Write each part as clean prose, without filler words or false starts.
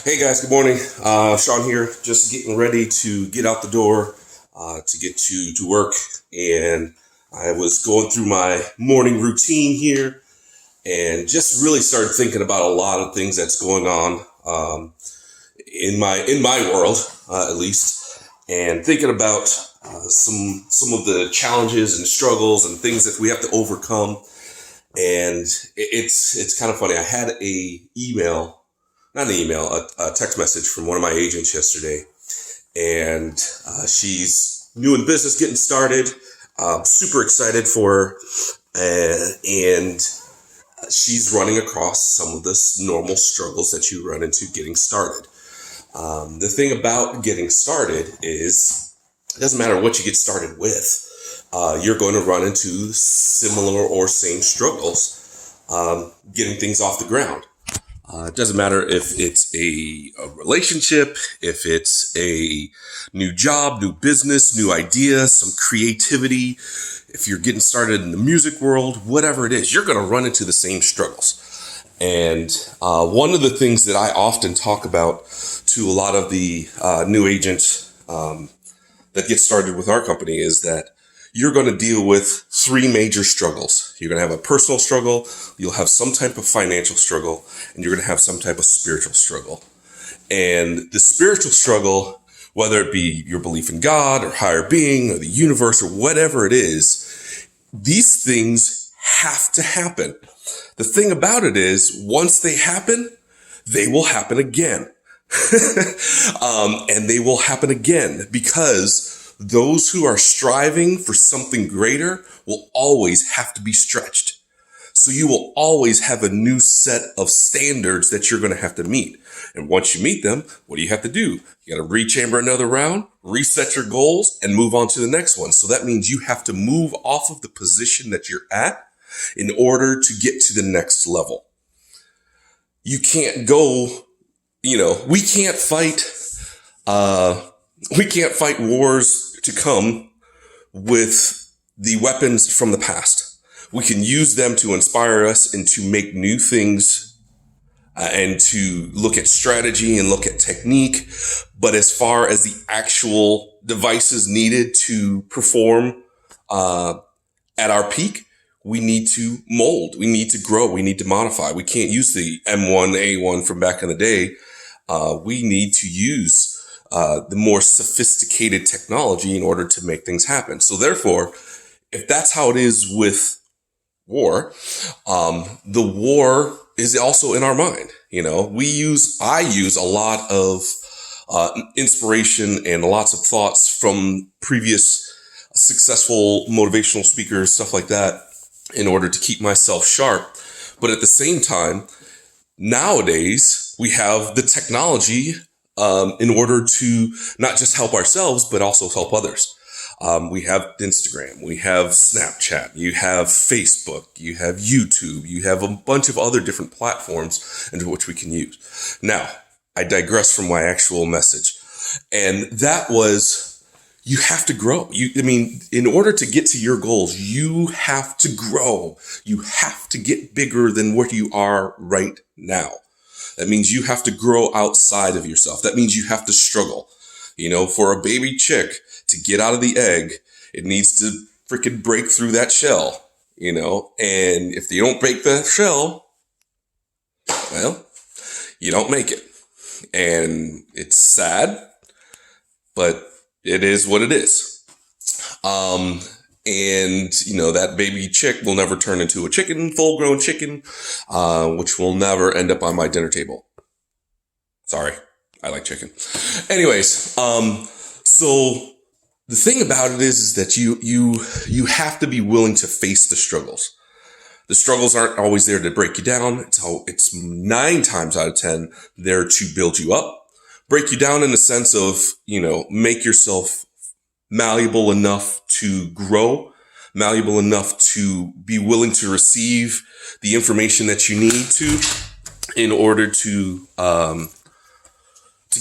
Hey guys, good morning. Sean here, just getting ready to get out the door to get to work. And I was going through my morning routine here and just really started thinking about a lot of things that's going on in my world, at least, and thinking about some of the challenges and struggles and things that we have to overcome. And it's kind of funny. I had a text message from one of my agents yesterday, and she's new in business, getting started. Super excited for her, and she's running across some of the normal struggles that you run into getting started. The thing about getting started is it doesn't matter what you get started with. You're going to run into similar or same struggles getting things off the ground. It doesn't matter if it's a relationship, if it's a new job, new business, new idea, some creativity. If you're getting started in the music world, whatever it is, you're going to run into the same struggles. And one of the things that I often talk about to a lot of the new agents that get started with our company is that you're going to deal with three major struggles. You're going to have a personal struggle, you'll have some type of financial struggle, and you're going to have some type of spiritual struggle. And the spiritual struggle, whether it be your belief in God or higher being or the universe or whatever it is, these things have to happen. The thing about it is, once they happen, they will happen again. And they will happen again because those who are striving for something greater will always have to be stretched. So you will always have a new set of standards that you're going to have to meet. And once you meet them, what do you have to do? You got to rechamber another round, reset your goals, and move on to the next one. So that means you have to move off of the position that you're at in order to get to the next level. You can't go, we can't fight wars to come with the weapons from the past. We can use them to inspire us and to make new things and to look at strategy and look at technique. But as far as the actual devices needed to perform at our peak, we need to mold, we need to grow, we need to modify. We can't use the M1, A1 from back in the day. We need to use the more sophisticated technology in order to make things happen. So therefore, if that's how it is with war, the war is also in our mind. I use a lot of inspiration and lots of thoughts from previous successful motivational speakers, stuff like that, in order to keep myself sharp. But at the same time, nowadays, we have the technology in order to not just help ourselves, but also help others. We have Instagram, we have Snapchat, you have Facebook, you have YouTube, you have a bunch of other different platforms into which we can use. Now, I digress from my actual message. And that was, you have to grow. In order to get to your goals, you have to grow. You have to get bigger than what you are right now. That means you have to grow outside of yourself. That means you have to struggle. For a baby chick to get out of the egg, it needs to freaking break through that shell, and if you don't break that shell, well, you don't make it. And it's sad, but it is what it is. And, that baby chick will never turn into a chicken, full-grown chicken, which will never end up on my dinner table. Sorry, I like chicken. Anyways, so the thing about it is that you have to be willing to face the struggles. The struggles aren't always there to break you down. It's 9 times out of 10 there to build you up, break you down in the sense of, make yourself malleable enough to grow, malleable enough to be willing to receive the information that you need to in order to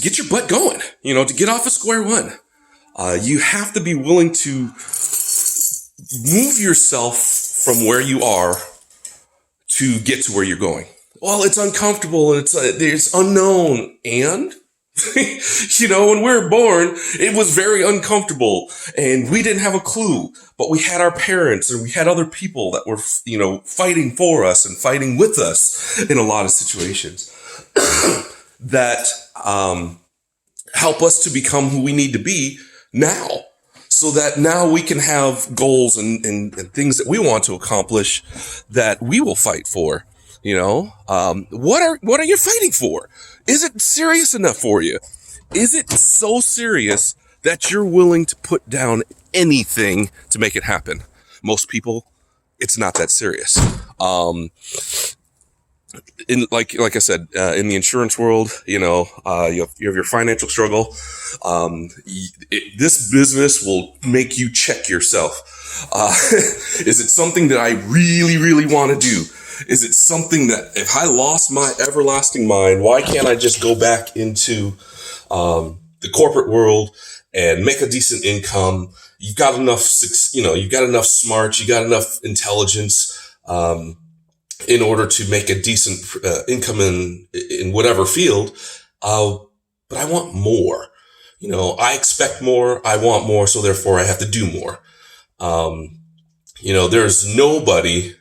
get your butt going, to get off of square one. You have to be willing to move yourself from where you are to get to where you're going. well, it's uncomfortable and it's unknown. And when we were born, it was very uncomfortable and we didn't have a clue, but we had our parents and we had other people that were, fighting for us and fighting with us in a lot of situations that, help us to become who we need to be now, so that now we can have goals and things that we want to accomplish that we will fight for. What are you fighting for? Is it serious enough for you? Is it so serious that you're willing to put down anything to make it happen? Most people, it's not that serious. Like I said, in the insurance world, you have your financial struggle. This business will make you check yourself. Is it something that I really, really want to do? Is it something that if I lost my everlasting mind, why can't I just go back into the corporate world and make a decent income? You've got enough, you've got enough smarts, you got enough intelligence in order to make a decent income in whatever field. But I want more. I expect more. I want more. So therefore I have to do more. There's nobody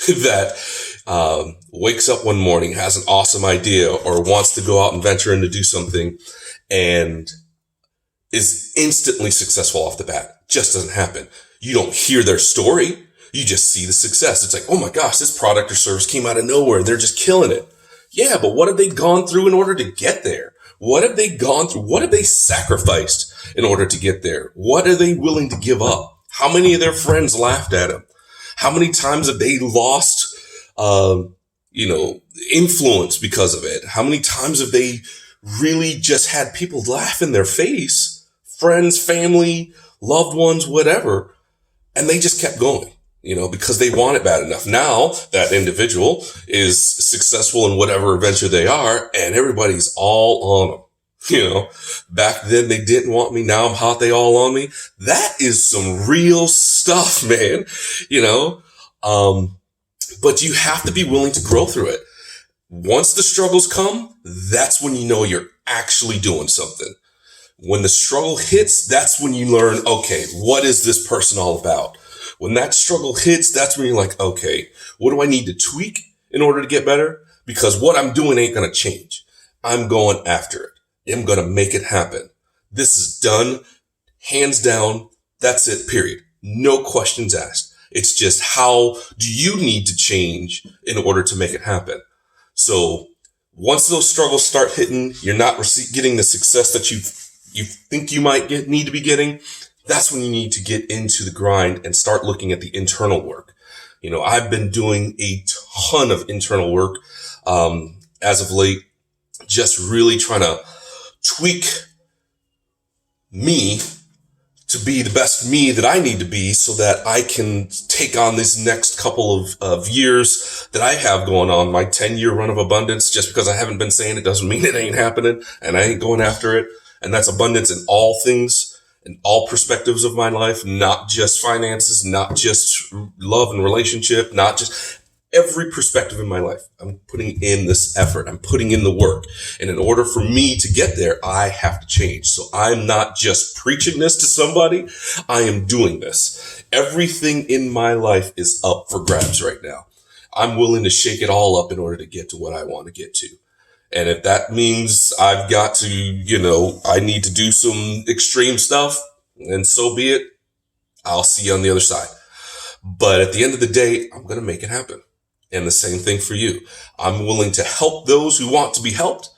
that wakes up one morning, has an awesome idea or wants to go out and venture in to do something and is instantly successful off the bat. Just doesn't happen. You don't hear their story. You just see the success. It's like, oh my gosh, this product or service came out of nowhere. They're just killing it. Yeah, but what have they gone through in order to get there? What have they gone through? What have they sacrificed in order to get there? What are they willing to give up? How many of their friends laughed at them? How many times have they lost, influence because of it? How many times have they really just had people laugh in their face? Friends, family, loved ones, whatever. And they just kept going, because they want it bad enough. Now that individual is successful in whatever venture they are and everybody's all on them. Back then they didn't want me. Now I'm hot. They all on me. That is some real stuff, man. But you have to be willing to grow through it. Once the struggles come, that's when you're actually doing something. When the struggle hits, that's when you learn, okay, what is this person all about? When that struggle hits, that's when you're like, okay, what do I need to tweak in order to get better? Because what I'm doing ain't going to change. I'm going after it. I'm going to make it happen. This is done, hands down. That's it, period. No questions asked. It's just how do you need to change in order to make it happen? So once those struggles start hitting, you're not getting the success that you think you might need to be getting. That's when you need to get into the grind and start looking at the internal work. I've been doing a ton of internal work as of late, just really trying to tweak me to be the best me that I need to be so that I can take on these next couple of years that I have going on, my 10-year run of abundance. Just because I haven't been saying it doesn't mean it ain't happening and I ain't going after it. And that's abundance in all things, in all perspectives of my life, not just finances, not just love and relationship, not just every perspective in my life. I'm putting in this effort. I'm putting in the work. And in order for me to get there, I have to change. So I'm not just preaching this to somebody. I am doing this. Everything in my life is up for grabs right now. I'm willing to shake it all up in order to get to what I want to get to. And if that means I've got to, I need to do some extreme stuff, and so be it. I'll see you on the other side. But at the end of the day, I'm going to make it happen. And the same thing for you. I'm willing to help those who want to be helped,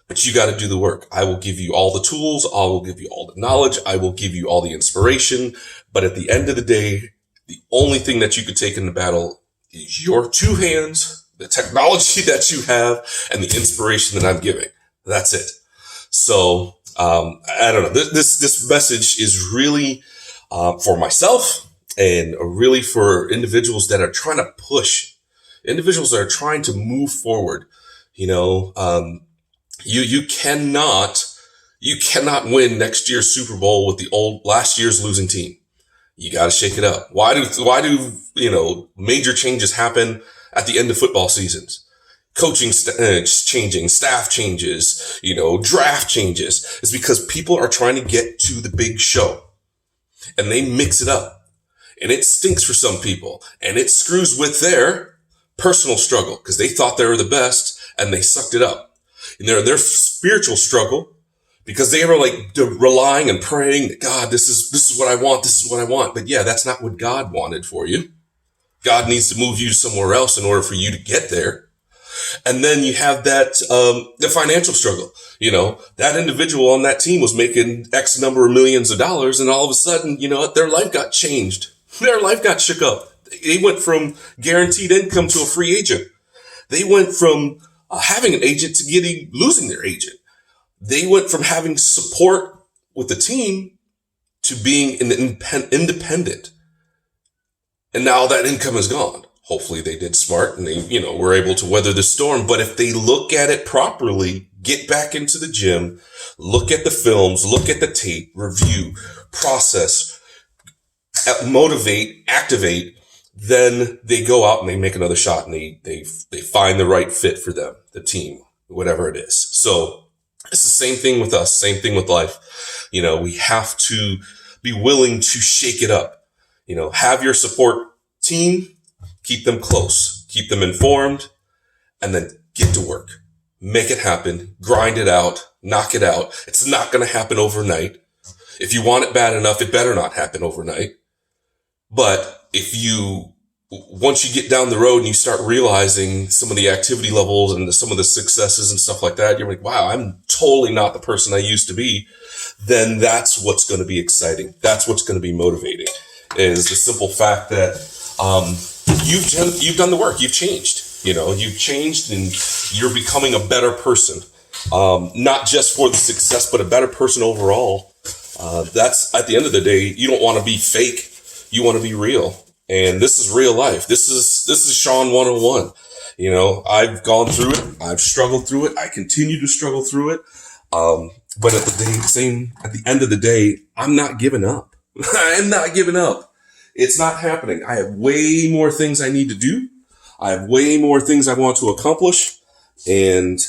but you got to do the work. I will give you all the tools. I will give you all the knowledge. I will give you all the inspiration. But at the end of the day, the only thing that you could take in the battle is your two hands, the technology that you have, and the inspiration that I'm giving. That's it. So, I don't know. This message is really, for myself and really for individuals that are trying to push, individuals that are trying to move forward. You cannot win next year's Super Bowl with last year's losing team. You got to shake it up. Why do major changes happen at the end of football seasons. Coaching changing, staff changes, draft changes. It's because people are trying to get to the big show and they mix it up, and it stinks for some people, and it screws with their personal struggle because they thought they were the best and they sucked it up. And their spiritual struggle because they were relying and praying that God, this is what I want. This is what I want. But yeah, that's not what God wanted for you. God needs to move you somewhere else in order for you to get there. And then you have that, the financial struggle. That individual on that team was making X number of millions of dollars, and all of a sudden, their life got changed. Their life got shook up. They went from guaranteed income to a free agent. They went from having an agent to losing their agent. They went from having support with the team to being independent. And now that income is gone. Hopefully they did smart and they, were able to weather the storm. But if they look at it properly, get back into the gym, look at the films, look at the tape, review, process, motivate, activate, then they go out and they make another shot and they find the right fit for them, the team, whatever it is. So it's the same thing with us, same thing with life. We have to be willing to shake it up. Have your support team, keep them close, keep them informed, and then get to work. Make it happen, grind it out, knock it out. It's not going to happen overnight. If you want it bad enough, it better not happen overnight. But once you get down the road and you start realizing some of the activity levels and some of the successes and stuff like that, you're like, wow, I'm totally not the person I used to be. Then that's what's going to be exciting. That's what's going to be motivating, is the simple fact that, you've done the work. You've changed, you've changed and you're becoming a better person. Not just for the success, but a better person overall. That's at the end of the day, you don't want to be fake. You want to be real. And this is real life. This is Sean 101. I've gone through it. I've struggled through it. I continue to struggle through it. But at the end of the day, I'm not giving up. I am not giving up. It's not happening. I have way more things I need to do. I have way more things I want to accomplish. And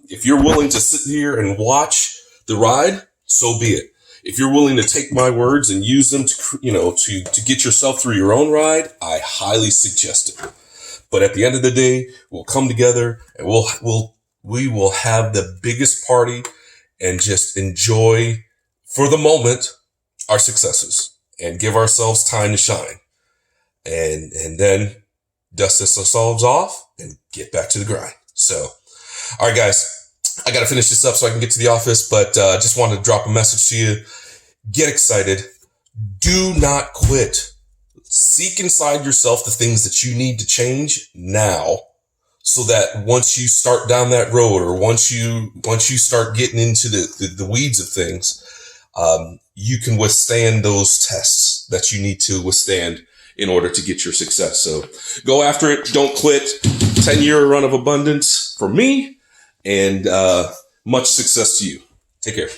if you're willing to sit here and watch the ride, so be it. If you're willing to take my words and use them to get yourself through your own ride, I highly suggest it. But at the end of the day, we'll come together and we will have the biggest party and just enjoy for the moment our successes and give ourselves time to shine. And then dust ourselves off and get back to the grind. So, all right, guys, I got to finish this up so I can get to the office, but just wanted to drop a message to you. Get excited. Do not quit. Seek inside yourself the things that you need to change now, so that once you start down that road, or once you start getting into the weeds of things, you can withstand those tests that you need to withstand in order to get your success. So go after it. Don't quit. 10-year run of abundance for me, and much success to you. Take care.